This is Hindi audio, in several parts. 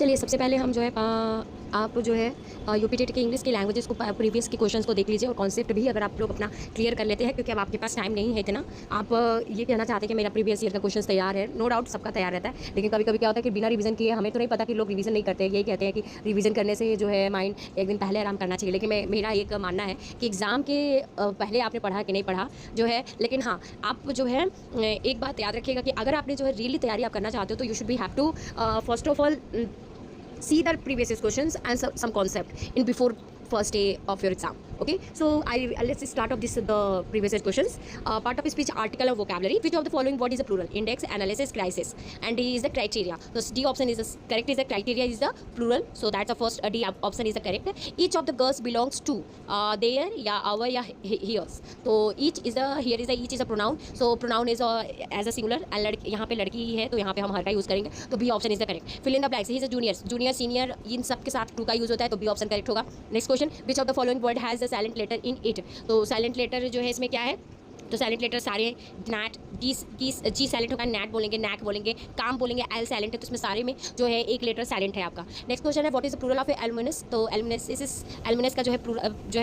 चलिए सबसे पहले हम जो है आप जो है यूपी टेट के इंग्लिश की लैंग्वेजेस को प्रीवियस के क्वेश्चंस को देख लीजिए और कॉन्सेप्ट भी अगर आप लोग अपना क्लियर कर लेते हैं, क्योंकि अब आपके पास टाइम नहीं है इतना। आप ये कहना चाहते हैं कि मेरा प्रीवियस ईयर का क्वेश्चन तैयार है, नो डाउट सबका तैयार रहता है, लेकिन कभी कभी क्या होता है कि बिना रिवीजन किए, हमें तो नहीं पता कि लोग रिवीजन नहीं करते, यही कहते हैं कि रिवीजन करने से जो है माइंड एक दिन पहले आराम करना चाहिए। लेकिन मेरा एक मानना है कि एग्ज़ाम के पहले आपने पढ़ा कि नहीं पढ़ा जो है, लेकिन हाँ आप जो है एक बात याद रखिएगा कि अगर आपने जो है रियली तैयारी आप करना चाहते हो तो you should be have to first of all see the previous questions and some concept in before first day of your exam. Okay, so let's start off this the previous questions. Part of speech, article or vocabulary. Which of the following word is a plural? Index, analysis, crisis, and D is the criteria. So D option is the correct. Is the criteria is the plural. So that's the first D option is the correct. Each of the girls belongs to their या our या hers. So each is the here is the each is a pronoun. So pronoun is as a singular and यहाँ पे लड़की है तो यहाँ पे हम हर का यूज़ करेंगे, तो B option is the correct. Fill in the blanks. He is junior, junior senior इन सब के साथ टू का यूज़ होता है, तो B ऑप्शन करेक्ट होगा. Next question, which of the following word has the silent letter in it. तो साइलेंट लेटर जो है इसमें क्या है, तो साइलेंट लेटर सारे नैट जी साइलेंट होगा, नैट बोलेंगे, नैक बोलेंगे, काम बोलेंगे, एल साइलेंट है, तो इसमें सारे में जो है एक लेटर साइलेंट है आपका. नेक्स्ट क्वेश्चन है what is the plural of alumnus. तो एल्युमिनस का जो है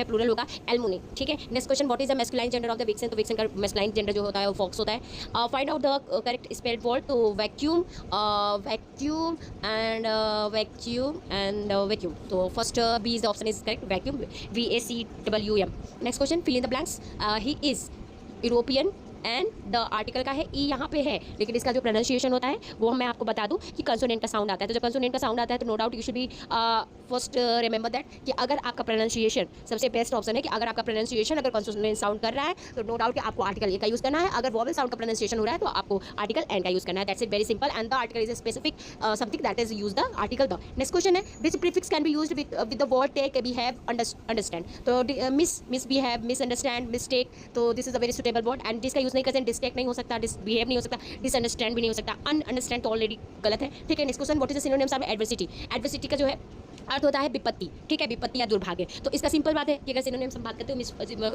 प्लूरल होगा एल्मुनी. ठीक है. Next question what is the masculine gender of the vixen. तो विक्सन का मैस्कुलाइन जेंडर जो होता है वो फॉक्स होता है. Find out the correct spelled word. तो वैक्यूम वैक्यूम. तो first B is the option is correct, vacuum, VACWM. Next question, fill in the blanks. He is European and the article का है ई यहाँ पे है, लेकिन इसका जो प्रोनाउंसिएशन होता है वो मैं आपको बता दूं कि कंसोनेंट का साउंड आता है. तो जब कंसोनेंट का साउंड आता है तो no doubt you should be first remember that कि अगर आपका प्रोनाउंसिएशन सबसे बेस्ट ऑप्शन है कि अगर आपका प्रोनाउंसिएशन अगर कंसोनेंट साउंड कर रहा है तो नो डाउट कि आपको आर्टिकल ए का यूज़ करना है. अगर वॉवल साउंड का प्रोनाउंसिएशन हो रहा है तो आपको आर्टिकल एन का यूज़ करना है. That's it, very simple. And the article is specific something that is use the article the. Next question है which prefix can be used with the word take, behave, understand. तो मिसबिहेव, मिसअंडरस्टैंड, मिस्टेक. तो this is a very suitable word and जिसका यूज़ नहीं करते, डिस्टेक नहीं हो सकता, डिसबिहेव नहीं हो सकता, डिसअंडरस्टैंड भी नहीं हो सकता, अनअंडरस्टैंड तो ऑलरेडी गलत है. ठीक है. Next question what is the synonyms of adversity. Adversity का जो है अर्थ होता है विपत्ति. ठीक है, विपत्ति या दुर्भाग्य. तो इसका सिंपल बात है कि अगर सिनोनिम्स हम बात करते हो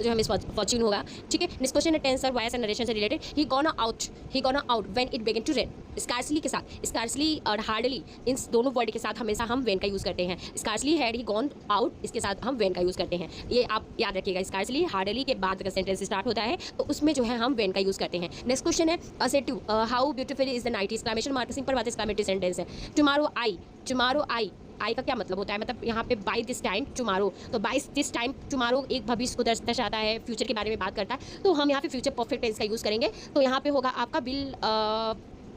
जो मिसफॉर्च्यून होगा. ठीक है. नेक्स्ट क्वेश्चन है टेंस और वॉइस एंड नरेशन से रिलेटेड. He gone out when it begin to rain. Scarcely के साथ, स्कार्सली और हार्डली, इन दोनों वर्ड के साथ हमेशा हम वेन का यूज़ करते हैं. Scarcely, had he gone out, इसके साथ हम वेन का यूज़ करते हैं. ये आप याद रखिएगा. स्कार्सली, हार्डली के बाद अगर सेंटेंस स्टार्ट होता है तो उसमें जो है हम वेन का यूज़ करते हैं. नेक्स्ट क्वेश्चन है assertive. How beautiful is the night. Exclamation mark simple बात, एक्सक्लेमेटरी सेंटेंस है. टुमारो आई का क्या मतलब होता है, मतलब यहाँ पे बाय दिस टाइम टुमारो. तो बाय दिस टाइम टुमारो एक भविष्य को दर्शाता है, फ्यूचर के बारे में बात करता है. तो हम यहाँ पे फ्यूचर परफेक्ट टेंस का यूज़ करेंगे. तो यहाँ पे होगा आपका विल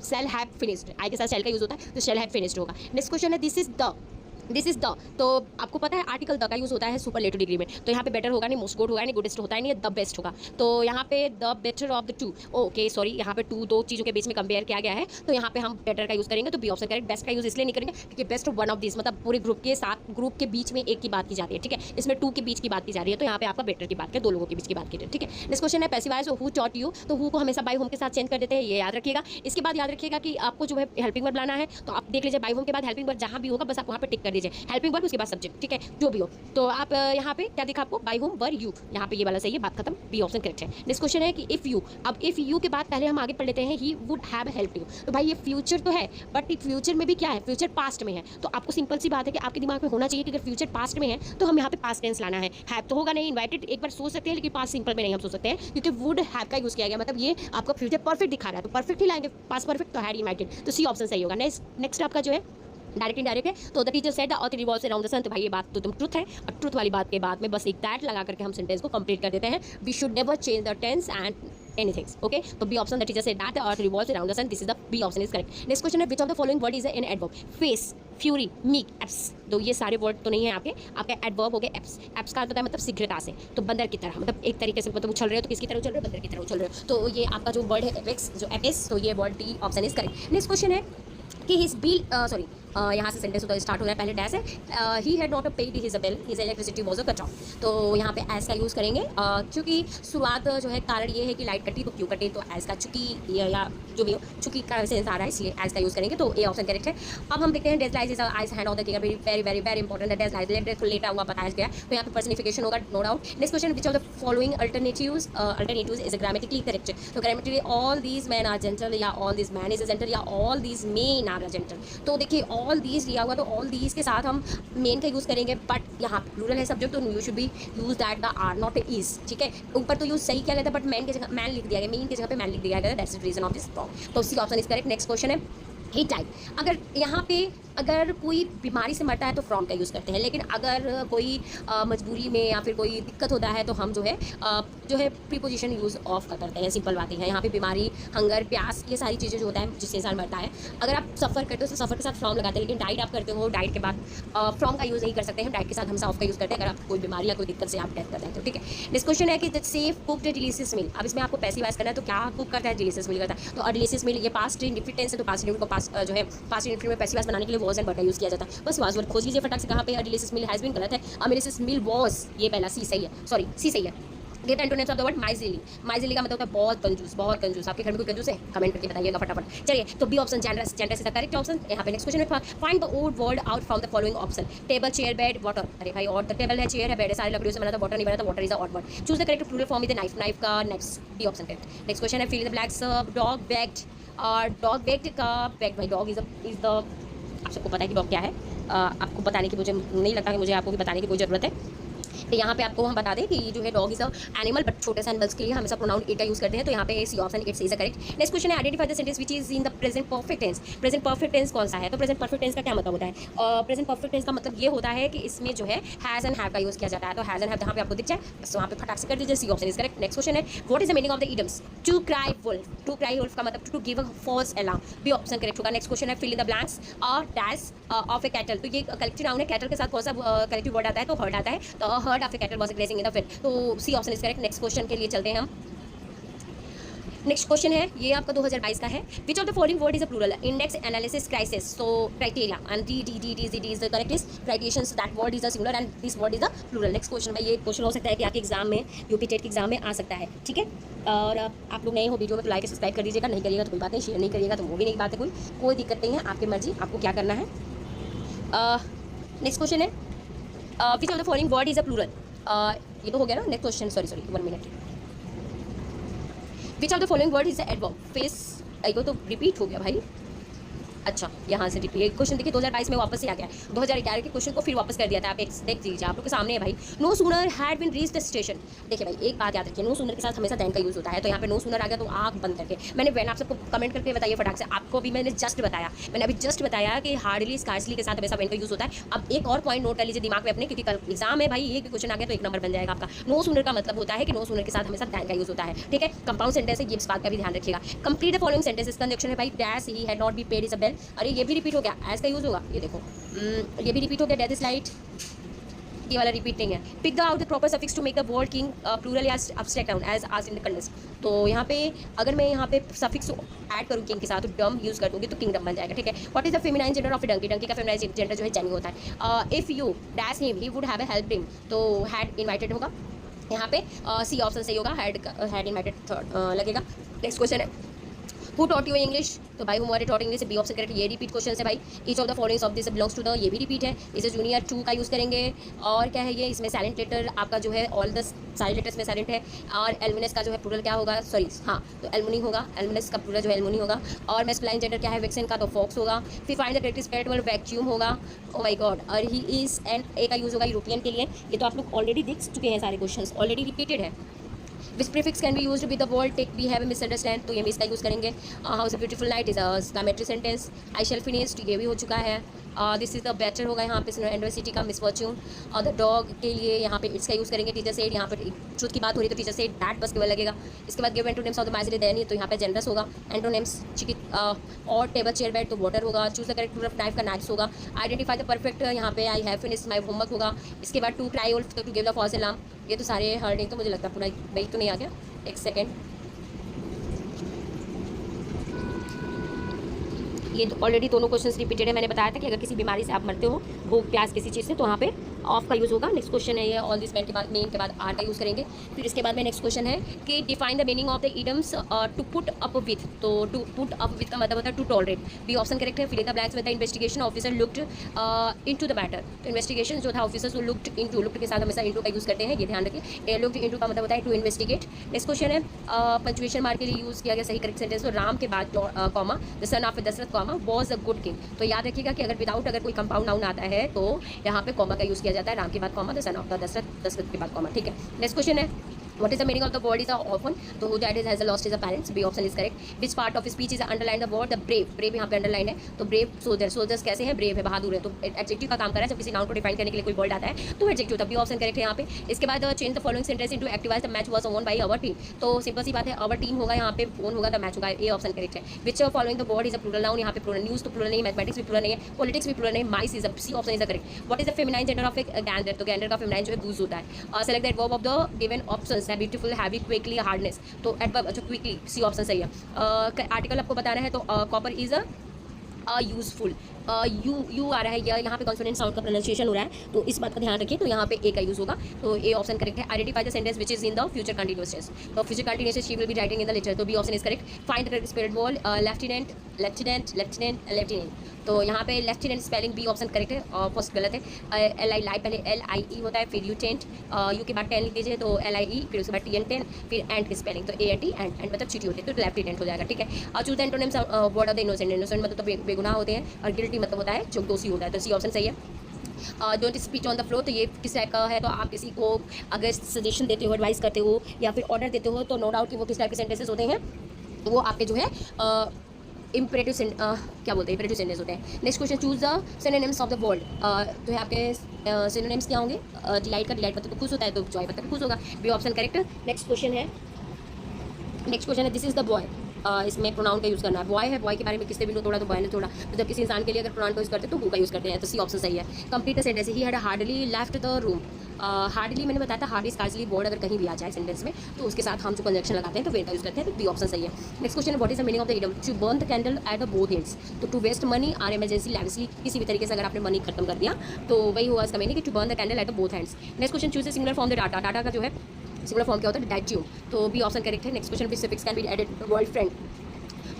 शेल हैव फिनिश्ड. आई के साथ शेल का यूज़ होता है तो शेल हैव फिनिश्ड होगा. नेक्स्ट क्वेश्चन है दिस इज द. तो आपको पता है आर्टिकल द का यूज़ होता है सुपरलेटिव डिग्री में. तो यहाँ पे बेटर होगा नहीं, मोस्ट गुड होगा नहीं, गुडेस्ट होता है नहीं, द बेस्ट होगा. तो यहाँ पे the better of the to. Okay sorry, यहाँ पे दो चीज़ों के बीच में कंपेयर किया गया है, तो यहाँ पे हम बेटर का यूज़ करेंगे. तो बी ऑप्शन करेक्ट. बेस्ट का यूज़ इसलिए नहीं करेंगे क्योंकि बेस्ट वन ऑफ दिस, मतलब पूरे ग्रुप के साथ, ग्रुप के बीच में एक की बात की जाती है. ठीक है. इसमें टू के बीच की बात की जा रही है, तो यहाँ पे आपका बेटर की बात है, दो लोगों के बीच की बात की. ठीक है. नेक्स्ट क्वेश्चन है पैसिवाइज हु टॉट यू. तो हु को हमेशा बाय होम के साथ चेंज कर देते हैं, ये याद रखिएगा. इसके बाद याद रखिएगा कि आपको जो है हेल्पिंग वर्ब लाना है, तो आप देख लीजिए बाय होम के बाद हेल्पिंग वर्ब जहाँ भी होगा बस आप वहाँ पे टिक कर दीजिए. हेल्पिंग वर्ब उसके बाद सब्जेक्ट. ठीक है, जो भी हो. तो आप यहाँ पे क्या दिखा आपको, बाय होम वर यू, यहाँ पे ये वाला सही है, बात खत्म. बी ऑप्शन करेक्ट है. नेक्स्ट क्वेश्चन है कि इफ यू. अब इफ यू के बाद पहले हम आगे पढ़ लेते हैं ही वुड हैव हेल्प यू. तो भाई ये फ्यूचर तो है, बट फ्यूचर में भी क्या है, फ्यूचर पास्ट में है. तो आपको सिंपल सी बात है कि आपके दिमाग में होना चाहिए कि अगर फ्यूचर पास्ट में है तो हम यहाँ पे पास्ट टेंस लाना है. हैव तो होगा नहीं, इन्वाइटेड एक बार सोच सकते हैं, लेकिन पास्ट सिंपल में नहीं हम सोच सकते हैं क्योंकि वुड हैव का यूज़ किया गया, मतलब ये आपका फ्यूचर परफेक्ट दिखा रहा है, तो परफेक्ट ही लाएंगे. पास्ट परफेक्ट तो हैड इन्वाइटेड, तो सी ऑप्शन सही होगा. नेक्स्ट आपका जो है डायरेक्ट इनडायरेक्ट है. तो the teacher said the earth revolves around the sun. तो भाई ये बात तो तुम ट्रुथ है, और ट्रुथ वाली बात के बाद में बस एक दैट लगा करके हम सेंटेंस को कंप्लीट कर देते हैं. We should never change the tense and anything. Okay, तो B option, the teacher said that the earth revolves around the sun. This is the B option is correct. Next question है which of the following word is an adverb. Face, fury, meek, apps. तो ये सारे वर्ड तो नहीं है आपके एडवर्ब हो गए एप्स. एप्स का होता है मतलब शीघ्रता से, तो बंदर की तरह, मतलब एक तरीके से मतलब उछल रहे हो, तो किसकी तरह उछल रहे हो, बंदर की तरह उछल रहे हो. तो ये आपका जो वर्ड है एपेक्स, जो एपेस, तो ये word D option is correct. Next question है कि हिज बिल यहाँ से सेंटेंस होता स्टार्ट हो रहा है, पहले डैश है. ही had not paid his bill, his electricity was cut off. तो यहाँ पे एज का यूज़ करेंगे क्योंकि शुरुआत जो है कारण ये है कि लाइट कटी तो क्यों कटे, तो एज का चूंकि या जो भी हो, चूंकि का सेंस आ रहा है इसलिए एज का यूज़ करेंगे. तो ए ऑप्शन करेक्ट है. अब हम देखते हैं dazzles is eyes hand of the king. Very very very important है डेजलाइज, लेटा हुआ बताया गया. तो यहाँ पे पर्सनिफिकेशन होगा, no doubt. Next question which of the following alternatives is grammatically correct. तो grammatically all these man are gentle, या all these man is gentle, या all these men are gentle. तो देखिए ऑल दीज दिया हुआ, तो ऑल दीज के साथ हम मेन का यूज़ करेंगे, बट यहाँ प्लूरल है सब्जेक्ट, तो you should be use that the are not is, ठीक है। ऊपर तो यूज सही किया गया था, बट मैन की जगह मैन लिख दिया गया, मेन की जगह पे मैन लिख दिया गया, that's the reason of this wrong. तो C option is correct. Next question है ही टाइप। अगर यहाँ पे अगर कोई बीमारी से मरता है तो फ्रॉम का यूज़ करते हैं, लेकिन अगर कोई मजबूरी में या फिर कोई दिक्कत होता है तो हम जो है प्रीपोजिशन यूज़ ऑफ का करते हैं। सिंपल बातें हैं यहाँ पे। बीमारी, हंगर, प्यास, ये सारी चीज़ें जो होता है जिससे इंसान मरता है, अगर आप सफ़र करते हो तो सफ़र के साथ फ्रॉम लगाते हैं, लेकिन डाइट आप करते हो, डाइट के बाद फ्रॉम का यूज़ नहीं कर सकते हैं, डाइट के साथ हम ऑफ का यूज़ करते हैं अगर आप कोई बीमारी या कोई दिक्कत से आप डेथ करते हैं तो, ठीक है। नेक्स्ट क्वेश्चन है कि सेफ कुक्ड डिलीशियस मील। अब इसमें आपको पैसिव वॉइस करना है, तो क्या कुक करता है? डिलीशियस मील करता है। तो डिलीशियस मील ये पास्ट इंडिफिनिट टेंस है, तो पास्ट इंडिफिनिट को पास्ट जो है पास्ट इंडिफिनिट में पैसिव वॉइस बनाने के लिए वॉज एंड बट का यूज़ किया जाता है। बस वाज वर्ड खोज लीजिए फटाक से कहाँ पे है। डिलीशियस मील हैज़ बीन गलत है, डिलीशियस मील वॉज, ये पहला सी सही है, सॉरी सी सही है। Get antonyms of the word miserly. Miserly का मतलब होता है बहुत कंजूस, बहुत कंजूस। आपके घर में कोई कंजूस है? कमेंट करके बताइएगा फटाफट। चलिए, तो B option generous, generous is the correct option. यहाँ पे नेक्स्ट क्वेश्चन है, find the odd word out from the following option. Table, chair, bed, water. अरे भाई, और द टेबल है, चेयर है, बेड है, सारे लकड़ियों से बना था, वाटर नहीं बना था, water is the odd word. Choose the correct plural form with the knife. Knife का next B option correct. Next question है, fill in the blanks. Dog barked, और डॉग बैग्ड का बैग्ड, भाई डॉग इज द, आप सबको पता है कि डॉग क्या है। आपको बताने की मुझे नहीं लगता कि मुझे आपको भी बताने की कोई ज़रूरत है। तो यहाँ पे आपको हम बता दें कि जो है dog is a animal, but छोटे से एनिमल्स के लिए हमेशा प्रोनाउन इट का यूज़ करते हैं, तो यहाँ पे C option it's is correct. Next question है, identify the sentence which is in the present perfect tense. Present perfect tense कौन सा है? तो प्रेजेंट परफेक्ट टेंस का क्या मतलब होता है? प्रेजेंट परफेक्ट टेंस का मतलब ये होता है कि इसमें जो है हैज़ एंड हैव का यूज़ किया जाता है। तो हैज़ एंड हैव जहाँ पे आपको दिख जाए बस वहाँ पे फटाक से कर दीजिए, C option is correct. Next question है, what is the meaning of the idioms? To cry wolf. To cry wolf का मतलब to give a false alarm, B option correct होगा। नेक्स्ट क्वेश्चन है, फिल इन द ब्लैंक्स और डैश ऑफ ए कैटल। तो ये कलेक्टिव नाउन है, कैटल के साथ कौन सा कलेक्टिव वर्ड आता है? तो हर्ड आता है, तो herd of a cattle was grazing in the field, तो C option is correct. Next question के लिए चलते हैं हम। नेक्स्ट क्वेश्चन है, ये आपका 2022 का है। Which of the following word is a plural? Index, analysis, crisis. So criteria and D is the correct is criterions, that word is a singular and this word is a plural. Next question भाई, ये क्वेश्चन हो सकता है कि आपके एग्जाम में, यूपी टेट के एग्जाम में आ सकता है, ठीक है। और आप लोग नए हो वीडियो में तो लाइक सब्सक्राइब कर दीजिएगा, नहीं करिएगा तो कोई बात नहीं, शेयर नहीं करिएगा तो वो भी नहीं बात है, कोई दिक्कत नहीं है, आपकी मर्जी, आपको क्या करना है। नेक्स्ट क्वेश्चन है, which of the following word is a plural? ये तो हो गया ना। Next question, sorry 1 minute. Which of the following word is the adverb? Face, ये तो रिपीट हो गया भाई। अच्छा, यहाँ से रिपीट क्वेश्चन देखिए 2022 में वापस ही आ गया, 2011 के क्वेश्चन को फिर वापस कर दिया था। आप देख लीजिए, आप लोग के सामने है भाई। No sooner had been reach the station. देखिए भाई, एक बात याद रखिए, नो सूनर के साथ हमेशा दैन का यूज़ होता है, तो यहाँ पे नो सूनर आ गया तो आँख बंद करके मैंने वैन आप सबको कमेंट करके बताइए फटाक से। आपको भी मैंने जस्ट बताया, मैंने अभी जस्ट बताया कि हार्डली स्कार्सली के साथ हमेशा वैन का यूज़ होता है। अब एक और पॉइंट नोट कर लीजिए दिमाग में अपने, क्योंकि कल एग्जाम है भाई, ये क्वेश्चन आ गया तो 1 नंबर बन जाएगा आपका। नो सूनर का मतलब होता है कि नो सूनर के साथ हमेशा दैन का यूज़ होता है, ठीक है। कंपाउंड सेंटेंस है, ये इस बात का भी ध्यान रखिएगा। Complete the following sentences. Conjunction है भाई, dash he had not be paid is a bell. अरे ये भी रिपीट हो गया, एज का यूज़ होगा, ये देखो ये भी रिपीट हो गया। डेथ इज लाइट, ये वाला रिपीट नहीं है। Pick the out the proper suffix to make the word king plural या abstract noun as asked in the condense. तो यहाँ पे अगर मैं यहाँ पे सफिक्स ऐड करूँ किंग के साथ, तो डम यूज़ कर दूँगी तो किंगडम बन जाएगा, ठीक है। What is the feminine gender of donkey? Donkey का फेमिनाइन जेंडर जो है जेनी होता है। If you dash him he would have help him, तो हैड इन्वाइटेड होगा यहाँ पे, सी ऑप्शन सही होगा, हैड इन्वाइटेड थर्ड लगेगा। नेक्स्ट क्वेश्चन है, हु टॉट यू इंग्लिश? तो भाई हमारे टॉट इंग्लिश से बी ऑप्शन करेक्ट। ये रिपीट क्वेश्चन है भाई। Each of the followings of this belongs to the, ये भी रिपीट है। इसे जूनियर टू का यूज़ करेंगे। और क्या है ये, इसमें साइलेंट लेटर आपका जो है ऑल द सारे लेटर्स में साइलेंट है। और एलमिनस का जो है प्लूरल क्या होगा, सॉरी हाँ, तो एलमुनी होगा, एलमिनस का प्लूरल जो है एलमुनी होगा। और मैस्कुलाइन जेंडर क्या है, वेक्सन का, तो फॉक्स होगा। फिर find the correct spelling word, vacuum होगा। ओ माय गॉड, और ही इज एंड ए का यूज़ होगा यूरोपियन के लिए। ये तो आप लोग ऑलरेडी देख चुके हैं, सारे क्वेश्चन ऑलरेडी रिपीटेड है। Which prefix can be used with the word take we have a misunderstand, तो ये मिस का यूज़ करेंगे। How's a beautiful night is a exclamatory sentence. I shall finished, ये भी हो चुका है। दिस इज द बेटर होगा यहाँ पे यूनिवर्सिटी का मिसफॉर्च्यून। और द डॉग के लिए यहाँ पे इट्स का यूज़ करेंगे। टीचर सेड, यहाँ पे ट्रुथ की बात हो रही है तो टीचर सेड दैट बस केवल लगेगा। इसके बाद give antonyms of the misery देनी, तो यहाँ पे जेंडरस होगा। एंटोनिम्स चिकित और टेबल चेयर बेड, तो वाटर होगा। Choose the correct plural of knife का नाइफ्स होगा। आइडेंटिफाई द परफेक्ट, यहाँ पे I have finished my homework होगा। इसके बाद टू क्राई वुल्फ, तो to give the false alarm. ये तो सारे हर्डिंग, तो मुझे लगता है पूरा वही तो नहीं आ गया, एक सेकेंड। ये तो ऑलरेडी दोनों क्वेश्चंस रिपीटेड है। मैंने बताया था कि अगर किसी बीमारी से आप मरते हो, भूख प्यास किसी चीज़ से, तो वहाँ पे ऑफ का यूज़ होगा। नेक्स्ट क्वेश्चन है ये ऑल दिस मेन के बाद आर का यूज़ करेंगे। फिर इसके बाद में नेक्स्ट क्वेश्चन है कि define the meaning of the idioms to put up with. तो टू पुट अप विथ का मतलब होता है to tolerate. B option correct है। Fill in the blanks with the investigation officer looked into the matter. तो इन्वेस्टिगेशन जो था ऑफिसर्स लुक्ड इनटू, लुक्ड के साथ हमेशा इनटू का यूज़ करते हैं, ये ध्यान रखिए। लुक्ड इनटू का मतलब होता है टू इन्वेस्टिगेट। नेक्स्ट क्वेश्चन है पंक्चुएशन मार्क के लिए यूज़ किया गया सही करेक्ट सेंटेंस। तो राम के बाद comma the son of Dasharath comma was a good king. तो याद रखिएगा कि अगर विदाउट अगर कोई कंपाउंड नाउन आता है तो यहाँ पे कॉमा का यूज़ किया जाता है। राम के बाद comma, the son of the Dasharath, Dasharath के बाद कॉमा, ठीक है। नेक्स्ट क्वेश्चन है What is the meaning of the word is a orphan? तो who died has lost his parents. B option is correct. Which part of speech is underline the word the brave? Brave यहाँ पे underline है। तो brave soldier, soldiers कैसे हैं? brave है, बहादुर है। तो adjective का काम कर रहा है। जब किसी noun को define करने के लिए कोई word आता है तो adjective होता है। B option correct है यहाँ पे। इसके बाद change the following sentence into active as the match was won by our team। तो सिंपल सी बात है, our team होगा यहाँ पे, won होगा, the match होगा। A option correct है। Which following the word is a plural noun? यहाँ पे plural, news तो plural नहीं है, mathematics भी plural नहीं है, politics भी plural नहीं है, mice is a, C option is the correct। What is the feminine gender of a gander? तो gander का feminine जो है goose होता है। Select the adverb of the given options है, beautiful, heavy, क्विकली, हार्डनेस। तो एडवर्ब अच्छा क्विकली, सी ऑप्शन सही है। आर्टिकल आपको बताना है तो copper is a useful. U आ रहा है, यहाँ पे कॉन्सोनेंट साउंड का प्रोनाउंसिएशन हो रहा है, तो इस बात का ध्यान रखिए। तो यहाँ पे ए का यूज़ होगा, तो ए ऑप्शन करेक्ट है। Identify the sentence which is in the future continuous tense. तो future continuous she will be writing in the letter, तो B option is correct. Find the correct spelling word lieutenant, lieutenant, lieutenant, lieutenant. तो यहाँ पे lieutenant spelling B option correct है और फर्स्ट गलत है। एल आई लाई पहले एल आई ई होता है, फिर यू टेंट, यू के बाद 10 लिख दीजिए तो एल आई ई, फिर उसके बाद टी एन 10, फिर एंड की स्पेलिंग तो ए एन टी, एंड मतलब चीटी होती है तो लेफ्टिनेंट हो जाएगा, ठीक है। और choose the antonyms word of the innocent. Innocent मतलब तो बेगुनाह होते हैं, और गिल्टी मतलब होता है जो दोषी होता है, तो सी ऑप्शन सही है। Don't speech on the flow, तो ये किस टाइप का है? तो आप किसी को अगर सजेशन देते हो, एडवाइस करते हो या फिर ऑर्डर देते हो तो नो डाउट कि वो किस टाइप के सेंटेंसेस होते हैं, वो आपके जो है इम्परेटिव क्या बोलते हैं, इम्परेटिव सेंटेंस होते हैं। Next question, choose the synonyms of the word. जो है आपके सिनोनिम्स क्या होंगे? डिलाइट का, डिलाइट मतलब खुश होता है तो जॉय मतलब खुश होगा, B option correct. Next question है दिस इज द बॉय। इसमें प्रोनाउन का यूज़ करना है। बॉय है, बॉय के बारे में किसने भी लो तोड़ा तो बॉय ने तोड़ा, तो जब किसी इंसान के लिए अगर प्रोनाउन का यूज़ करते हैं तो हु का यूज़ करते हैं, तो सी ऑप्शन सही है। Complete the sentence, he had hardly left the room. Hardly मैंने बताया था, हार्डली स्कार्सली वर्ड अगर कहीं भी आ जाए सेंटेंस में तो उसके साथ हम जो कंजक्शन लगाते हैं तो वेर का यूज़ करते हैं, तो बी ऑप्शन सही है। Next question, what is the meaning of the idiom? To burn the candle at the both ends. तो to waste money or emergency lavishly, किसी भी तरीके से अगर आपने मनी खत्म कर दिया तो वही हुआ इसका मीनिंग कि to burn the candle at the both hands. Next question, choose the singular form the data. Data का जो है सिंगुलर फॉर्म क्या होता है? डाइट्यूम, तो बी ऑप्शन करेक्ट है। Next question, which suffix can be added? World friend,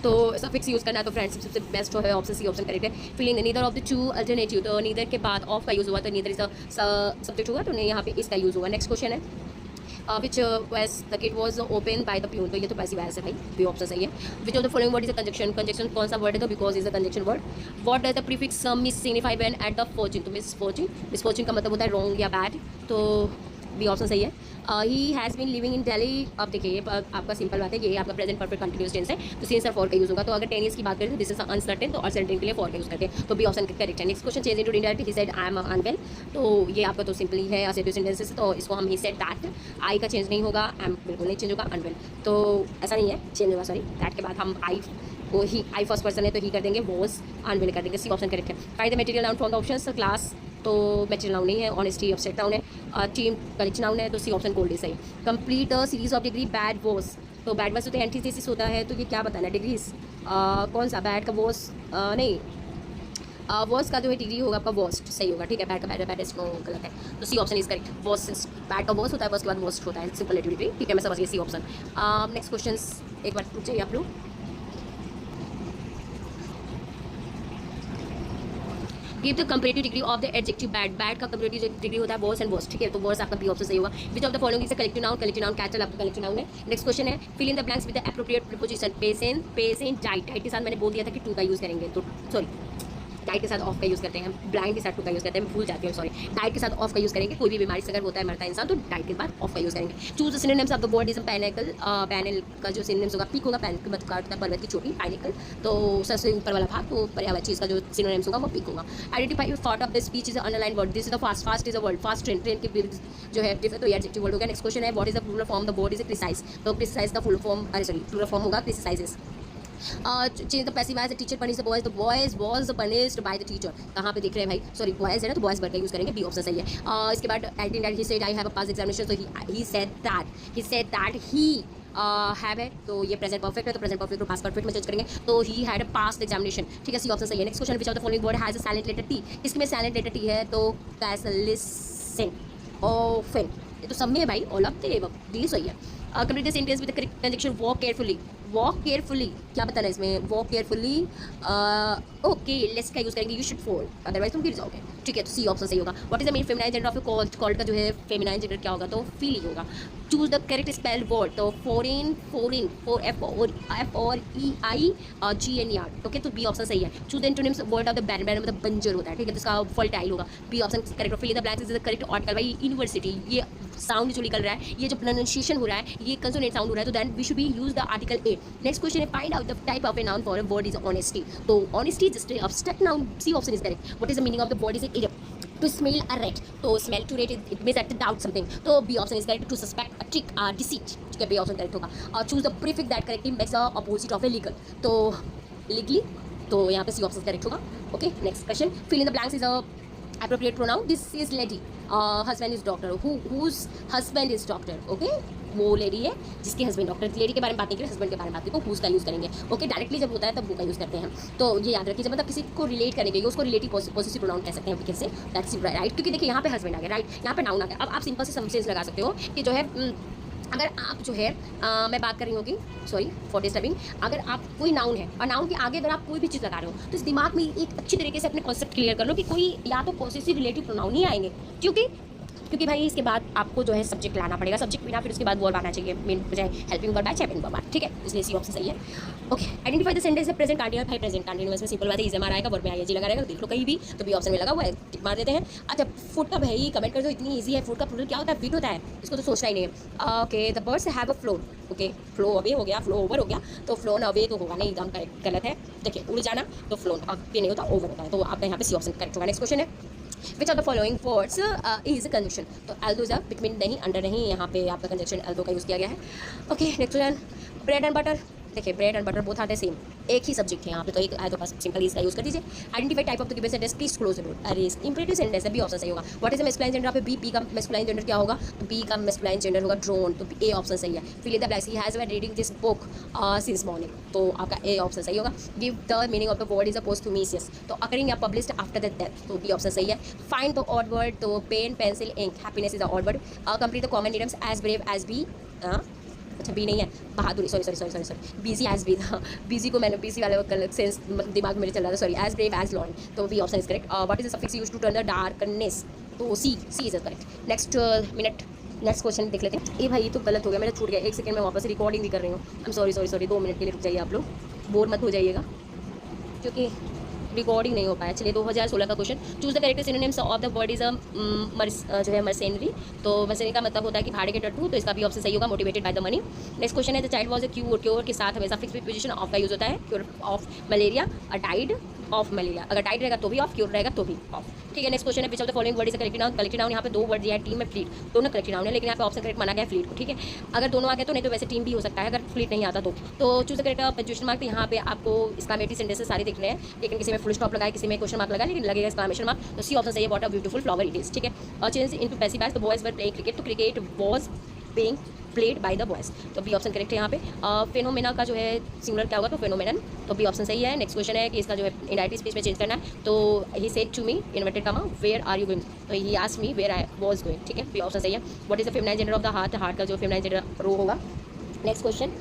तो सफिक्स यूज़ करना है तो फ्रेंड्स सबसे बेस्ट है, ऑप्शन सी ऑप्शन करेक्ट है। Feeling neither of the two alternative, तो नीदर के बाद ऑफ का यूज़ हुआ तो नीदर इज सब्जेक्ट हुआ, तो नहीं यहाँ पे इसका यूज़ हुआ। नेक्स्ट क्वेश्चन है which was the gate was open by the peon, तो ये तो पैसिव वॉइस है भाई, बी ऑप्शन सही है। Which of the following word is a conjunction? Conjunction कौन सा वर्ड है? तो because is a conjunction word. What does the prefix miss signify when at the fortune? तो मिस फॉर्च्यून का मतलब होता है रॉन्ग या बैड, तो बी ऑप्शन सही है। He has been living in Delhi. अब देखिए ये आपका सिंपल बात है, ये आपका प्रेजेंट परफेक्ट कंटिन्यूस टेंस है, तो सिंस और फॉर का यूज़ होगा। तो अगर 10 ईयर्स की बात करें तो दिस इज अनसर्टेन, तो अनसर्टेन के लिए फॉर का यूज़ करते हैं, तो बी ऑप्शन करेक्ट है। Next question, change into indirect, he said I am unwell. तो ये आपका तो सिंपल ही है असर्टिव सेंटेंसेस, तो इसको हम ही सेड दैट, आई का चेंज नहीं होगा, एम बिल्कुल नहीं चेंज होगा, अनवेल तो ऐसा नहीं है, चेंज होगा, सॉरी। दैट के बाद हम आई वो ही, आई फर्स्ट पर्सन है तो ही कर देंगे, वॉज अनवेल कर देंगे, सी ऑप्शन करेक्ट है। Find the material noun from the options. Class तो मटेरियल नाउन नहीं है, ऑनेस्टी ऑब्जेक्ट नाउन है, टीम कलेक्शन नाउन है, तो सी ऑप्शन कोल्ड इज सही। Complete the series of degree bad worse, तो बैड वर्स होते हैं, एंटीथेसिस होता है, तो ये क्या बताना है? डिग्रीज कौन सा? बैड का वॉस नहीं, वॉस का जो है डिग्री होगा आपका वॉस्ट, सही होगा, ठीक है। बैड का बैडेस्ट गलत है, तो C option is correct. Worst, bad का वॉस होता है, उसके बाद वॉस्ट होता है, सुपरलेटिव डिग्री, ठीक है, मैं समझ गई, सी ऑप्शन। नेक्स्ट क्वेश्चन एक बार पूछिए आप लोग। Give the comparative degree of the adjective bad. Bad का कंपेरेटिव डिग्री होता है वर्स एंड वर्स्ट, ठीक है, तो वर्स आपका बी ऑप्शन सही होगा। Which of the following is a collective noun? Collective noun cattle आपका कलेक्टिव नाउन है। नेक्स्ट क्वेश्चन है, fill in the blanks with the appropriate preposition. Patient, diet, diet के साथ मैंने बोल दिया था कि टू का यूज़ करेंगे, तो सॉरी डाइट के साथ ऑफ का यूज़ करते हैं, ब्लाइंड के साथ टू का यूज़ करते हैं, मैं भूल जाती हूँ, सॉरी। डाइट के साथ ऑफ का यूज़ करेंगे, कोई भी बीमारी से अगर होता है मरता है इंसान तो डाइट के बाद ऑफ का यूज़ करेंगे। Choose the synonyms of the word is panicle. Panel का जो सिनोनिम्स होगा, पीक होगा, पैनल का मतलब होता है पर्वत की चोटी, पैनिकल तो सबसे ऊपर वाला भाग, तो पर्यावरण चीज़ का जो सिनोनिम्स होगा वो पीक होगा। Identify thought of the speech is underline word, this is the fast, fast is a word, fast train, train के जो है तो ये एडजेक्टिव वर्ड होगा। नेक्स्ट क्वेश्चन है, what is the plural form the word is precise, तो प्रिसाइज का फुल फॉर्म, अरे सॉरी प्लूरल फॉर्म होगा precises. Change the passive as the teacher punish the boys, the boys was punished by the teacher, कहाँ पे दिख रहे हैं भाई? सॉरी बॉयज है ना, तो बॉयज वर्ड का यूज़ करेंगे, बी ऑप्शन सही है। इसके बाद he said I have a pass examination, तो he said that he have है, तो ये प्रेजेंट परफेक्ट है, तो प्रेजेंट परफेक्ट को पास परफेक्ट में चेंज करेंगे, तो ही हैड पास एग्जामिनेशन, ठीक है, सी ऑप्शन सही है। Next question, which of the following word has a silent letter T? इसमें साइलेंट लेटर टी है, तो कैसलिस सेंट ऑफन, ये तो सब में है भाई, ऑल ऑफ द डी सही है। Complete the sentence with the correct conjunction walk carefully. Walk carefully क्या बताना है इसमें, वॉक केयरफुली ओके लेट्स का यूज करेंगे, यू शुड फॉल अदरवाइज तुम गिर जाओगे, ठीक है। तो सी ऑप्शन सही होगा। What is the main feminine gender of called, called का जो है फेमिनाइन जेंडर क्या होगा, तो फील ही होगा। Choose the correct spelled word, तो फॉरेन फॉरेन फॉर एफ और E I G N R, okay तो बी ऑप्शन सही है। Choose the antonyms word of the barren, barren मतलब बंजर होता है, ठीक है, तो इसका फर्टाइल होगा, B option correct. Fill in the blanks is the correct article. भाई यूनिवर्सिटी, ये साउंड जो निकल रहा है, ये जो प्रोनाउंसिएशन हो रहा है, ये कंसोनेंट साउंड हो रहा है, तो then we should be use the article a. Next question है find out the type of a noun for a word is honesty. तो honesty just abstract noun, C option is correct. What is the meaning of the word is it, to smell a rat, तो smell to rate it means that to doubt something, तो B option is correct। to suspect a trick deceit, ठीक है, B option correct होगा। और choose the prefix that correctly makes the opposite of a legal, तो legally, तो यहाँ पे C option correct होगा। Okay next question, fill in the blanks is a appropriate pronoun, this is lady, husband is doctor, whose husband is doctor, okay वो लेडी है जिसके हस्बैंड डॉक्टर, लेडी के बारे में बात नहीं करें, हस्बैंड के बारे में बात करें, तो हुज का यूज़ करेंगे, ओके डायरेक्टली जब होता है तब वो का यूज़ करते हैं, तो ये याद रखिए, जब मतलब किसी को रिलेट करने के लिए उसको रिलेटिव पॉजिटिव प्रोनाउन कह सकते हैं वीकेंड से, दैट्स राइट, क्योंकि देखिए यहाँ पे हस्बैंड आ गया, राइट, यहाँ पे नाउन आ गया। अब आप सिंपल से सेंस लगा सकते हो कि जो है अगर आप जो है मैं बात कर रही होगी, सॉरी फॉर डिस्टर्बिंग, अगर आप कोई नाउन है और नाउन के आगे अगर आप कोई भी चीज़ लगा रहे हो तो इस दिमाग में एक अच्छी तरीके से अपने कॉन्सेप्ट क्लियर कर लो कि कोई या तो पॉसेसिव रिलेटिव प्रोनाउन ही आएंगे, क्योंकि भाई इसके बाद आपको जो है सब्जेक्ट लाना पड़ेगा, सब्जेक्ट बिना फिर उसके बाद वर्ब आना चाहिए, मेन बजाय हेल्पिंग वर्ब बाय चैपिंग वर्ब, ठीक है, इसलिए सी ऑप्शन सही है। Okay identify the sentence present continuous, भाई प्रेजेंट कंटीन्यूअस में सिंपल बात है, इज एम आर आएगा, वर्ब में आईएनजी लगा रहेगा, देख लो कहीं भी, तो बी ऑप्शन में लगा हुआ है, टिक मार देते हैं। अच्छा फूड का भाई कमेंट कर दो, इतनी ईजी है, फूड का प्लूरल क्या होता है, फीट होता है, इसको तो सोचना ही नहीं है। Okay the birds have a floor, okay flow away हो गया, फ्लो ओवर हो गया, तो फ्लोन अवे तो होगा नहीं, एकदम करेक्ट गलत है, देखिए उड़ जाना तो फ्लोन अवे नहीं होता, ओवर होता है, तो आपका यहाँ पे सी ऑप्शन करेक्ट होगा। नेक्स्ट क्वेश्चन है which of the following words is conjunction, तो एल्दो इज बिटवीन नहीं, अंडर नहीं, यहाँ पे आपका कंजक्शन एल्दो का यूज़ किया गया है। Okay next question bread and butter, देखिए ब्रेड एंड बटर बोथ आते सेम, एक ही सब्जेक्ट है यहाँ पे, तो एक आए तो बस सिंपल इसका यूज़ कर दीजिए। Identify type of the given sentence, please close the door, अरे इंपरेटिव सेंटेंस है, बी ऑप्शन सही होगा। What is the masculine gender of bee, का मैस्कुलाइन जेंडर क्या होगा, तो बी का मैस्कुलाइन जेंडर होगा ड्रोन, तो ए ऑप्शन सही है। Fill in the blanks, he has been reading this book since morning, तो आपका ए ऑप्शन सही होगा। Give the meaning of the word is a posthumous, तो अकरिंग या पब्लिश्ड आफ्टर द डेथ, तो बी ऑप्शन सही है। फाइंड द ऑड वर्ड, तो pen pencil ink, happiness is the odd word. Complete the common idioms as brave as B, अच्छा बी नहीं है, बहादुरी, सॉरी बिजी एज बी था, बिजी को मैंने बिजी वाले सेंस दिमाग में मेरे चल रहा था, sorry as brave as lion, तो B option is correct. What is the suffix used to turn the darkness, तो C is correct. Next next question देख लेते हैं। ये भाई तो गलत हो गया, मेरा छूट गया, एक सेकंड में वापस रिकॉर्डिंग भी कर रही हूँ, आई एम सॉरी 2 मिनट के लिए रुक जाइए आप लोग, बोर मत हो जाइएगा क्योंकि रिकॉर्डिंग नहीं हो पाया। चलिए 2016 का question, choose the correct synonyms of the word is जो है मर्सेनरी, तो मर्सेनरी का मतलब होता है कि भाड़े के टट्टू, तो इसका भी ऑप्शन सही होगा, motivated by the money. Next question है the child was a cure के साथ हमेशा फिक्स प्रीपोजिशन ऑफ का यूज होता है, cure of malaria, a died of malaria, अगर डाइड रहेगा तो भी ऑफ, क्योर रहेगा तो भी ऑफ, ठीक है। नेक्स्ट क्वेश्चन है which of the following word is correct noun, collective noun यहाँ पे 2 वर्ड दिया है, टीम में फ्लीट, दोनों कलेक्टिव नाउन है, लेकिन यहाँ पे ऑप्शन करेक्ट माना गया फ्लीट को, ठीक है। अगर दोनों आ गए तो, नहीं तो वैसे टीम भी हो सकता है अगर फ्लीट नहीं आता तो choose the correct punctuation mark, यहाँ पे आपको एक्सक्लेमेटरी सेंटेंसेस सारे दिख रहे हैं, लेकिन किसी में फुल स्टॉप लगाए, किसी में क्वेश्चन मार्क लगा, लेकिन लगेगा एक्सक्लेमेशन मार्क, तो सी ऑप्शन सही है। What a beautiful flower it is, ठीक है। और चेंज इनटू पैसिव वॉइस, तो बॉयज वर प्लेइंग क्रिकेट, तो cricket was playing played by the boys, तो बी ऑप्शन करेक्ट है यहाँ पे। फेनोमेना का जो है सिंगुलर क्या होगा, तो फेनोमेनन, तो बी ऑप्शन सही है। नेक्स्ट क्वेश्चन है कि इसका जो है इनडायरेक्ट स्पीच में चेंज करना है, तो he said to me inverted comma where are you going, तो he asked me where I was going, ठीक है, बी ऑप्शन सही है। What is the feminine gender of the hart, hart का जो फेमिनाइन जेंडर रो होगा। Next question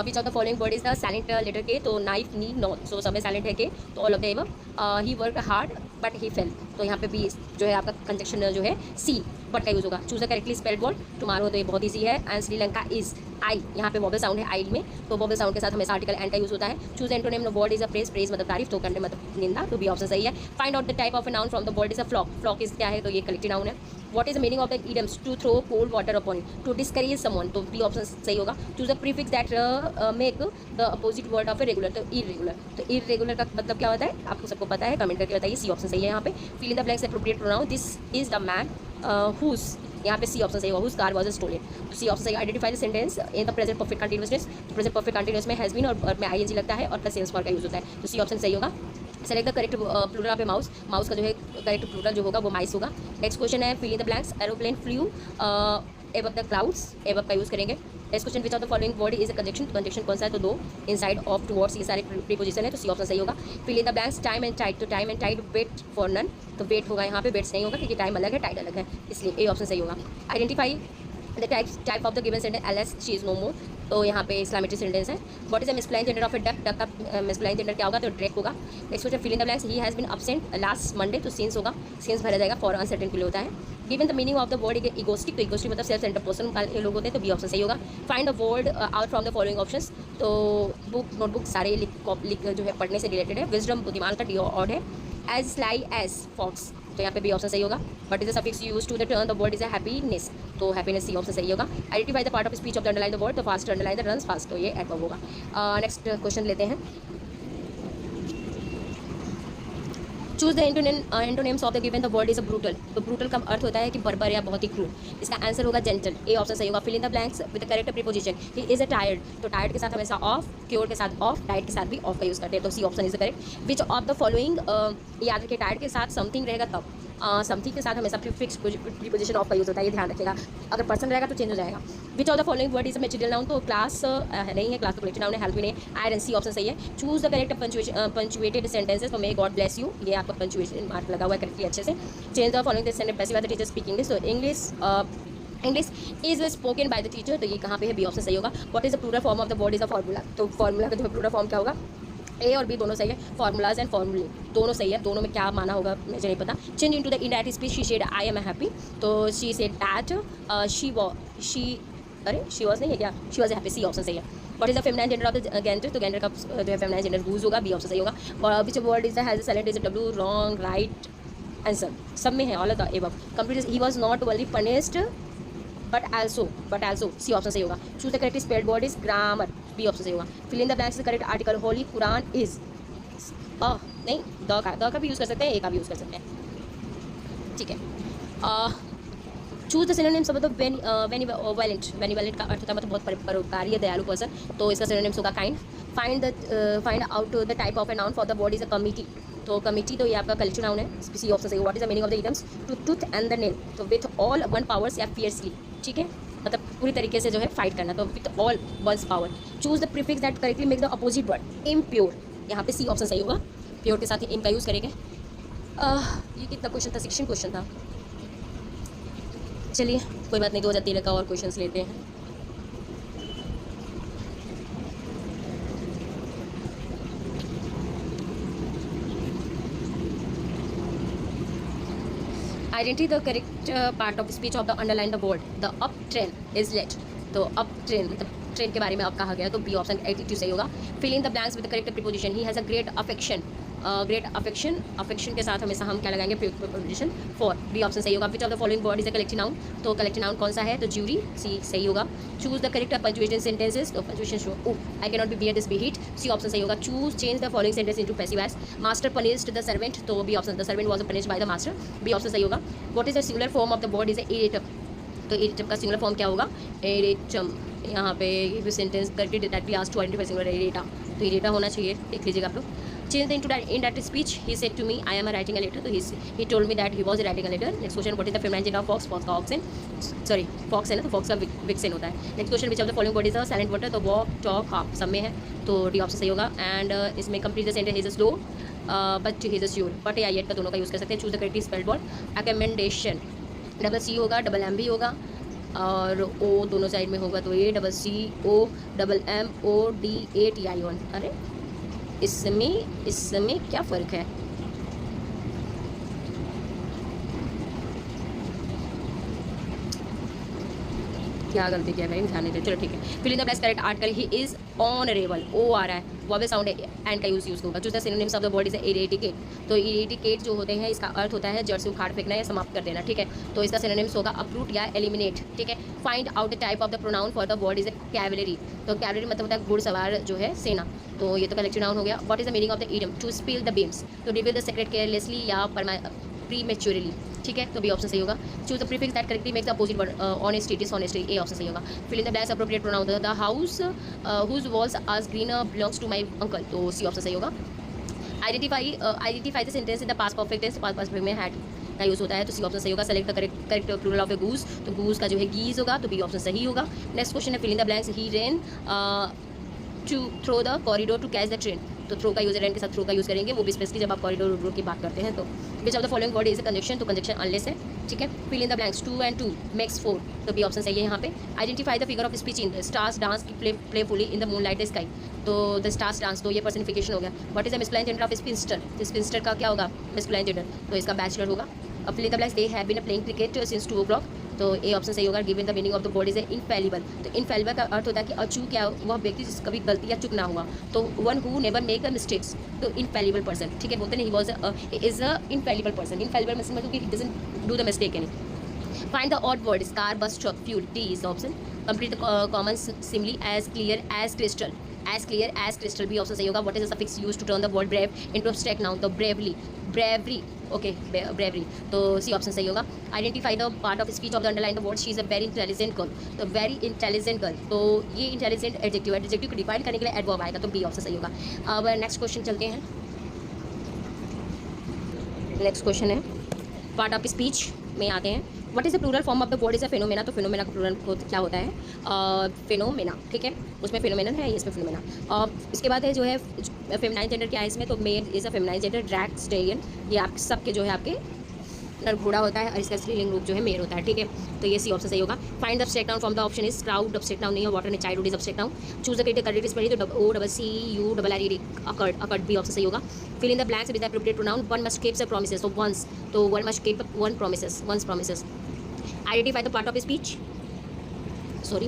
which of the following word is the silent letter K, तो नाइफ नी नॉट, सो सब में साइलेंट है के, तो all of the above. He work hard but he fail, तो यहाँ पे भी जो है आपका कंजक्शन जो है सी बट का यूज होगा। Choose the correctly spelled word, tomorrow, तो ये बहुत ईजी है। एंड श्रीलंका इज आई, यहाँ पे वॉबल साउंड है आई में, तो वॉबल साउंड के साथ हमेशा आर्टिकल एंड का यूज होता है। Choose antonym, word is a praise, praise मतलब तारीफ, तो कंडे मतलब निंदा, तो बी ऑप्शन सही है। Find out the type of a noun from the word is a flock, flock is क्या है, तो ये कलेक्टिव नाउन है। What is the meaning of the idioms, to throw cold water upon, to discourage someone, तो बी ऑप्शन सही होगा। Choose the prefix that make the opposite word of a regular, तो इरेगुलर, तो इरेगुलर का मतलब क्या होता है, आपको सबको पता है, कमेंट करके बताइए, सी ऑप्शन सही है यहाँ पे। Fill in the blanks appropriate pronoun, this is the man whose, यहाँ पे सी ऑप्शन सही होगा, हुज कार वाज स्टोलन, तो सी ऑप्शन सही। Identify the sentence in the present perfect continuousness, तो प्रेजेंट परफेक्ट कंटीन्यूअस में हैज बीन और में आईएनजी लगता है और प्लस सेंस फॉर का यूज होता है, तो सी ऑप्शन सही होगा। Select the correct plural of a mouse, mouse का जो है करेक्ट प्लूरल जो होगा वो माइस होगा। नेक्स्ट क्वेश्चन है fill in the blanks, aeroplane flew above the clouds, above का यूज़ करेंगे। Next question, which of the following word is a conjunction, तो कंजक्शन कौन सा है, तो दो, इनसाइड, ऑफ, टुवर्ड्स, ये सारे प्रीपोजिशन है, तो सी ऑप्शन सही होगा। Fill in the blanks, time and tide, तो time and tide, wait for none, तो वेट होगा यहाँ पे, वेट्स नहीं होगा क्योंकि टाइम अलग है, टाइड अलग है, इसलिए ए ऑप्शन सही होगा। Identify the type of the given sentence, alas she is no more, तो यहाँ पे इस्लामेटिक सेंटेंस है। What is the masculine gender of a duck, duck का मिसप्लाइन जेंडर क्या होगा, तो ड्रेक होगा। Next question, fill in the blanks, he has been absent last Monday, तो सीन्स होगा, सीन्स भरा जाएगा, फॉर अनसर्टेन के लिए होता है। Given the meaning of the word egoistic, तो इगोस्टिक मतलब सेल्फ सेंटर पर्सन का लोग होते हैं, तो बी ऑप्शन सही होगा। Find the word out from the following options, तो बुक नोटबुक सारे लिख जो है पढ़ने से रिलेटेड है। विजडम बुद्धिमान का डी ऑड है। एज स्लाई एज फॉक्स, तो यहाँ पे बी ऑप्शन सही होगा। But is the suffix use to the turn the word is a happiness, तो हैप्पीनेस सी ऑप्शन सही होगा। Identify the part of speech of the underline the word, तो fast underline the runs fast, तो ये एडवर्ब होगा। नेक्स्ट क्वेश्चन लेते हैं। Choose the antonyms of the given, the word is a brutal, तो ब्रूटल का अर्थ होता है कि बर्बर या बहुत ही क्रूर, इसका आंसर होगा जेंटल, ए ऑप्शन सही होगा। Fill in the blanks with the correct preposition, he is a tired, तो टायर्ड के साथ हमेशा ऑफ, क्योर के साथ ऑफ, डाइट के साथ भी ऑफ का यूज़ करते हैं, तो C option is the correct. Which of the following, याद रखिए टायर्ड के साथ समथिंग रहेगा तब, समथिंग के साथ हमेशा प्रीफिक्स प्रीपोजिशन ऑफ का यूज़ होता है, ये ध्यान रखिएगा। अगर पर्सन रहेगा तो चेंज हो जाएगा। विच of the following word is a material noun, तो क्लास नहीं है, क्लास तो कलेक्टिव नाउन है, हेल्प भी नहीं, आयरन, सी ऑप्शन सही है। Choose the correct punctuated sentences, तो मे गॉड ब्लेस यू, ये आपका पंचुएशन मार्क लगा हुआ है करेक्टली अच्छे से। Change the following sentence passive by the teacher speak English, तो English is spoken by the teacher, तो ये कहाँ पे है, बी ऑप्शन सही होगा। What is the plural form of the word is a formula, तो फार्मूला का जो है प्लूरल फॉर्म क्या होगा, ए और बी दोनों सही है। फार्मूलाज एंड फार्मूले दोनों सही है, दोनों में क्या माना होगा मुझे नहीं पता। Change into the indirect speech, she said I am happy, तो she said that she was नहीं है क्या, she was happy, C option सही है। What is the feminine gender of the gander, तो गेंडर का जो है फेमिनाइन जेंडर हूज होगा, बी ऑप्शन सही होगा। Which word is the has silent is W, wrong, right answer, सब में है, all of the above. Complete, he was not only punished but also C option सही होगा। Choose the correct spelled word is grammar, B option सही होगा। Fill in the blanks, correct article, holy Quran is नहीं, द का भी यूज़ कर सकते हैं, ए का भी यूज़ कर सकते हैं, ठीक है। Choose the synonyms of the benevolent का अर्थ होता है मतलब बहुत परोपकारी या दयालु पर्सन, तो इसका सिनोनिम्स होगा kind. Find out the type of a noun for the word is a committee, तो कमिटी तो ये आपका कलेक्टिव नाउन है, सी ऑप्शन सही। What is the meaning of the idioms, to tooth and the nail, तो विथ ऑल वन पावर्स या फियर्सली, ठीक है, मतलब पूरी तरीके से जो है फाइट करना, तो with all ones power. Choose the prefix that correctly make the opposite word impure, यहाँ पे सी ऑप्शन सही होगा, प्योर के साथ ही इम का यूज़ करेंगे। ये कितना क्वेश्चन था, 16 क्वेश्चन था, चलिए कोई बात नहीं, 2013 का और क्वेश्चंस लेते हैं। Identity the correct part of speech of the underline the word, the up train is late, तो अप ट्रेन मतलब ट्रेन के बारे में अब कहा गया, तो बी ऑप्शन एटीट्यूड सही होगा। Fill in the blanks with the correct preposition, he has a great affection, great affection के साथ हमेशा हम क्या लगाएंगे, प्रीपोजिशन फॉर, बी ऑप्शन सही होगा। Which of the following word is a collective noun, तो कलेक्टिव नाउन कौन सा है, तो ज्यूरी, सी सही होगा। Choose the correct punctuation sentences, तो punctuation show, O I can not be bear this be heat, C option सही होगा। Choose change the following sentence into passive voice, master punished the servant, तो B option, the servant was punished by the master, B option सही होगा। What is the singular form of the word is a erratum, तो इरेटम का सिंगुलर फॉर्म क्या होगा, इरेटम, यहाँ पे सेंटेंस करके that be asked to identify singular errata, तो इरेटा होना चाहिए, देख लीजिएगा आप लोग। Change into indirect speech, he said to me I am writing a letter, तो he told me that he was writing a letter. Next question, what is the feminine gender of fox, fox का ऑक्सन, सॉरी फॉक्स है ना, तो फॉक्स का विक्सेन होता है। Next question, which of the following word is a silent word, तो वॉक, टॉक, हाफ सब में है, तो डी ऑप्शन सही होगा। एंड इसमें complete the sentence, is a slow but he is a sure, but या येट का दोनों का यूज़ कर सकते हैं। Choose the correctly spelled word, accommodation, double C होगा, डबल एम भी होगा, और ओ दोनों साइड में होगा, तो A double C O double M O D A T I O N, अरे इसमें क्या फ़र्क है, क्या गलती किया भाई, ध्यान नहीं दे, चलो ठीक है। Fill in the blanks correct article, he is honourable, O आ रहा है, वॉवेल साउंड एंड का यूज़ होगा। Choose the synonyms of the word is eradicate, तो इरेटिकेट जो होते हैं इसका अर्थ होता है जड़ से उखाड़ फेंकना या समाप्त कर देना, ठीक है, तो इसका सिनोनिम्स होगा अपरूट या एलिमिनेट, ठीक है। Find out the type of the pronoun for the word is a cavalry, तो कैवलरी मतलब होता है घुड़सवार जो है सेना, तो ये तो कलेक्टिव नाउन हो गया। What is the meaning of the idiom, to spill the beans, तो रिवील द सीक्रेट केयरलेसली या प्रीमेच्योरली, ठीक है, तो बी ऑप्शन सही होगा। Choose the prefix that correctly makes the opposite word, honesty, dishonesty, A option सही होगा। Fill in the blanks appropriate pronoun, the house whose walls are green belongs to my uncle, तो सी ऑप्शन सही होगा। Identify the sentence in the past perfect tense, past perfect में हैड, का यूज़ होता है, तो सी ऑप्शन सही होगा। Select the correct plural of a goose, तो गूज का जो है गीज होगा, तो बी ऑप्शन सही होगा। नेक्स्ट क्वेश्चन है fill in the blanks. He ran to through the corridor to catch the train, तो थ्रो का यूज रेन के साथ थ्रो का यूज़ करेंगे, वो भी स्पेशली जब आप कॉरिडोर की बात करते हैं। तो which of the following word is a conjunction, तो कंजक्शन अनलेस है, ठीक है। Fill in the blanks 2 and 2 makes 4, तो बी ऑप्शन सही है यहाँ पे। Identify the figure of speech in the stars dance playfully in the moonlight sky, तो द स्टार्स डांस, तो ये पर्सनिफिकेशन हो गया। What is the masculine gender of sphincter, तो स्पिंस्टर का क्या होगा मस्कुलाइन जेंडर, तो इसका बैचलर होगा। अब fill in the blanks. They have been playing cricket since 2 o'clock, तो ए ऑप्शन सही होगा। Given the meaning of the word is infallible, तो इनफैलिबल का अर्थ होता है कि अचूक, क्या वह व्यक्ति जिससे कभी गलती या चूक ना हुआ, तो one who never make the mistakes, तो इनफैलिबल पर्सन, ठीक है। बोलते नहीं वॉज इज अ इनफैलिबल पर्सन, इनफैलिबल मतलब कि doesn't do the mistake any. Find the odd word, car, bus, truck, fuel. D is the option. Complete the common simile as clear as crystal. As clear as crystal. B option सही होगा. What is the suffix used to turn the word brave into abstract noun? The bravely, bravery. Okay, bravery. तो C option सही होगा. Identify the part of speech of the underline the word. She is a very intelligent girl. तो very intelligent girl. तो ये intelligent adjective है. Adjective को define करने के लिए adverb आएगा. तो B option सही होगा. अब next question चलते हैं. Next question है part of speech में आते हैं. What is the plural form of the word is a phenomena, तो फेनोमेना का प्लूरल क्या होता है फेनोमेना, ठीक है। उसमें फेनोमेनन है, इसमें फेनोमेना। इसके बाद है जो है फेमिनाइन जेंडर क्या है इसमें, तो male is a feminine gender. ड्रैग स्टेरियन, ये आप सबके जो है आपके नर घोड़ा होता है और इसका स्त्रीलिंग रूप जो है मेर होता है, ठीक है। तो ये सी ऑप्शन सही होगा। Find the object noun from the option is crowd, object noun नहीं है। वाटर ने childhood is object noun. Choose the creative correct spelling, तो OCURRED अकर्ड, बी ऑप्शन सही होगा। Fill in the blanks with the appropriate pronoun. One must keep the promises, तो वंस, तो one must keep one promises, one's promises. Identify the part of speech. Sorry.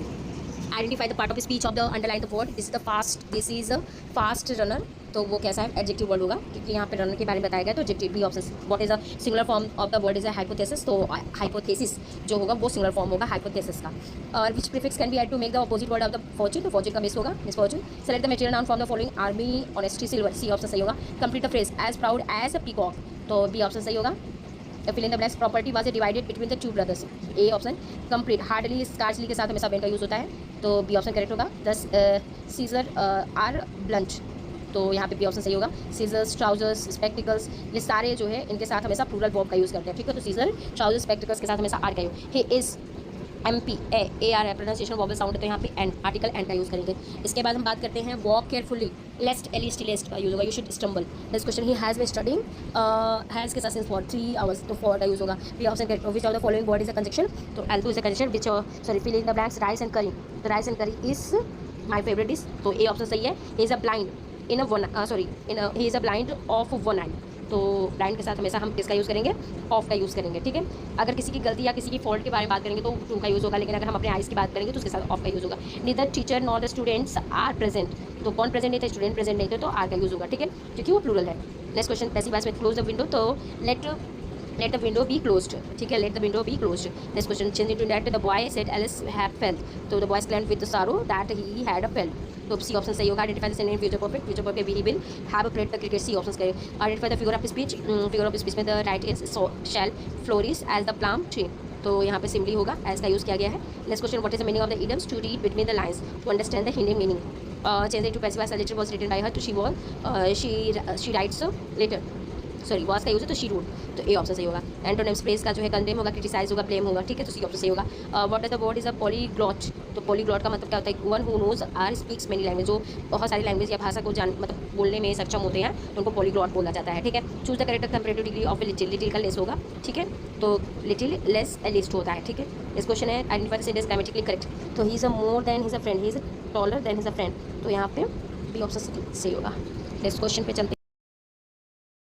Identify the part of speech of the underline the word. This is the fast. This is a fast runner. तो वो कैसा है एडजेक्टिव वर्ड होगा, क्योंकि यहाँ पे रनर के बारे में बताया गया, तो adjective B option. What is a singular form of the word is a hypothesis, तो हाइपोथेसिस जो होगा वो सिंगुलर फॉर्म होगा हाइपोथेसिस का। और which prefix can be add to make the opposite word of the fortune, तो फॉर्च्यून का मिस होगा, misfortune. Select the material noun from the following army, honesty, silver, C option सही होगा। Complete the phrase as proud as a peacock, तो बी ऑप्शन सही होगा। Fill in the blanks. Property was divided between the 2 brothers, A option. Complete. Hardly, scarcely के साथ हमेशा वेन का यूज़ होता है, तो बी ऑप्शन करेक्ट होगा। द सीजर आर ब्लंट, तो यहाँ पे बी ऑप्शन सही होगा। सीजर्स, ट्राउजर्स, स्पेक्टिकल्स, ये सारे जो है इनके साथ हमेशा प्लूरल वर्ब का यूज़ करते हैं, ठीक है। तो सीजर, ट्राउजर्स, स्पेक्टिकल्स के साथ हमेशा आर का यूज। ही इज MPAAR है, प्रोनाउंसिएशन वॉवल साउंड है, तो यहाँ पे एंड, आर्टिकल एंड का यूज़ करेंगे। इसके बाद हम बात करते हैं वॉक केयरफुली, लेस्ट LEST का यूज़ होगा। You should stumble. Next question, he has been studying, has के साथ सिंस फॉर 3 hours, तो फॉर का यूज़ होगा। B option correct. Which of the following word is a conjunction, तो L2 is a conjunction. Which sorry fill in the blanks. Rice and curry, तो rice and curry is my favourite dish, तो ए ऑप्शन सही है। He is a blind in a one, sorry he is a blind of one eye, तो ब्लाइंड के साथ हमेशा हम किसका यूज़ करेंगे, ऑफ का यूज़ करेंगे, ठीक है। अगर किसी की गलती या किसी की फॉल्ट के बारे में बात करेंगे तो टू का यूज़ होगा, लेकिन अगर हम अपने आइज़ की बात करेंगे तो उसके साथ ऑफ का यूज़ होगा। Neither teacher nor the students are present, तो कौन प्रेजेंट नहीं थे, स्टूडेंट प्रेजेंट नहीं थे, तो आर का यूज़ होगा, ठीक है, क्योंकि वो प्लूरल है। नेक्स्ट क्वेश्चन, पैसिव वॉइस में क्लोज द विंडो, तो let the window be closed, ठीक है, let the window be closed। next question, change into that the boy said Alice had fell, तो the boy exclaimed with the sorrow that he had a fell, तो सी ऑप्शन सही होगा। Identify the sentence future perfect, future perfect we will have played the cricket, C option करें। Identify the figure of speech, figure of speech में the right is shall flourish as the plum tree, तो यहाँ पे सिम्पली होगा, एज का यूज़ किया गया है। Next question, what is the meaning of the idioms, to read between the lines, to understand the Hindi meaning. Change it to passive voice, letter was written by her, तो she was she writes letter, sorry was का यूज़ है तो शी रूड, तो ए ऑप्शन सही होगा। एंटोनिम्स प्रेज का जो है कंडेम होगा, क्रिटिसाइज होगा, ब्लेम होगा, ठीक है, तो सी ऑप्शन सही होगा। What is the word is a polyglot, तो पॉलीग्लॉट का मतलब क्या होता है, one who knows or speaks many language, जो बहुत सारी लैंग्वेज या भाषा को जान मतलब बोलने में सक्षम होते हैं, तो उनको पॉलीग्लॉट बोला जाता है, ठीक है। Choose the correct comparative degree of little, little का लेस होगा, ठीक है, तो लिटिल लेस लिस्ट होता है, ठीक है। इस क्वेश्चन है identify the sentence grammatically correct, तो he is a more than his a friend, he is taller than his a friend, तो यहाँ पे बी ऑप्शन सही होगा। नेक्स्ट क्वेश्चन पे चलते